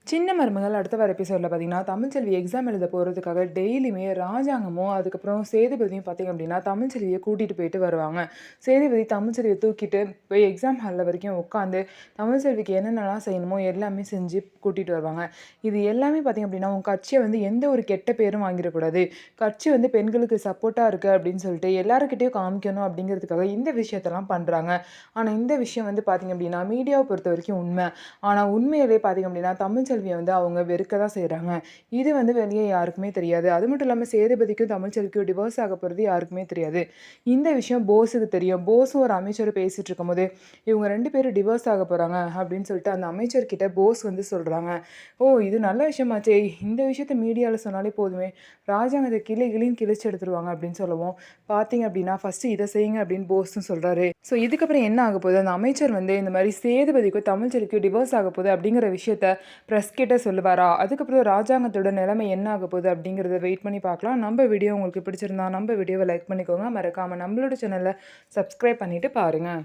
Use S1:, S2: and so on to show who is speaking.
S1: சின்ன மருமகள் அடுத்த வர எபிசோடில் பார்த்தீங்கன்னா, தமிழ்ச்செல்வி எக்ஸாம் எழுத போகிறதுக்காக டெய்லியுமே ராஜாங்கமும், அதுக்கப்புறம் சேதுபதியும் பார்த்தீங்க அப்படின்னா, தமிழ்ச்செல்வியை கூட்டிகிட்டு போயிட்டு வருவாங்க. சேதுபதி தமிழ்ச்செல்வியை தூக்கிட்டு போய் எக்ஸாம் ஹாலில் வரைக்கும் உட்காந்து, தமிழ்ச்செல்விக்கு என்னென்னலாம் செய்யணுமோ எல்லாமே செஞ்சு கூட்டிகிட்டு வருவாங்க. இது எல்லாமே பார்த்தீங்க அப்படின்னா, உங்கள் கட்சியை வந்து எந்த ஒரு கெட்ட பேரும் வாங்கிடக்கூடாது. கட்சி வந்து பெண்களுக்கு சப்போர்ட்டாக இருக்குது அப்படின்னு சொல்லிட்டு எல்லாருக்கிட்டையும் காமிக்கணும் அப்படிங்கிறதுக்காக இந்த விஷயத்தெல்லாம் பண்ணுறாங்க. ஆனால் இந்த விஷயம் வந்து பார்த்தீங்க அப்படின்னா, மீடியாவை பொறுத்த வரைக்கும் உண்மை. ஆனால் உண்மையிலே பார்த்தீங்க அப்படின்னா, தமிழ்ச்செல்வியை வந்து அவங்க வெறுக்க தான் செய்கிறாங்க. இது வந்து வெளியே யாருக்குமே தெரியாது. அது மட்டும் இல்லாமல் சேதுபதிக்கும் தமிழ்ச்செல்விக்கும் டிவோர்ஸ் ஆக போகிறது யாருக்குமே தெரியாது. இந்த விஷயம் போஸுக்கு தெரியும். போஸும் ஒரு அமைச்சரும் பேசிகிட்டு இருக்கும்போது, இவங்க 2 பேரும் டிவோர்ஸ் ஆக போகிறாங்க அப்படின்னு சொல்லிட்டு அந்த அமைச்சர்கிட்ட போஸ் வந்து சொல்கிறாங்க. ஓ, இது நல்ல விஷயமாச்சே, இந்த விஷயத்த மீடியாவில் சொன்னாலே போதுமே, ராஜாங்கத்தை கிளின்னு கிழிச்சு எடுத்துருவாங்க அப்படின்னு சொல்லவும், பார்த்தீங்க அப்படின்னா ஃபஸ்ட்டு இதை செய்யுங்க அப்படின்னு போஸும் சொல்கிறாரு. ஸோ இதுக்கப்புறம் என்ன ஆக போகுது, அந்த அமைச்சர் வந்து இந்த மாதிரி சேதுபதிக்கும் தமிழ்ச்செல்விக்கும் டிவோர்ஸ் ஆக போகுது அப்படிங்கிற விஷயத்த ப்ரெஸ் கிட்ட சொல்லுவாரா? அதுக்கப்புறம் ராஜாங்கத்தோட நிலைமை என்ன ஆக போகுது அப்படிங்கிறத வெயிட் பண்ணி பார்க்கலாம். நம்ம வீடியோ உங்களுக்கு பிடிச்சிருந்தா நம்ம வீடியோவை லைக் பண்ணிக்கோங்க. மறக்காமல் நம்மளோட சேனலை சப்ஸ்கிரைப் பண்ணிவிட்டு பாருங்கள்.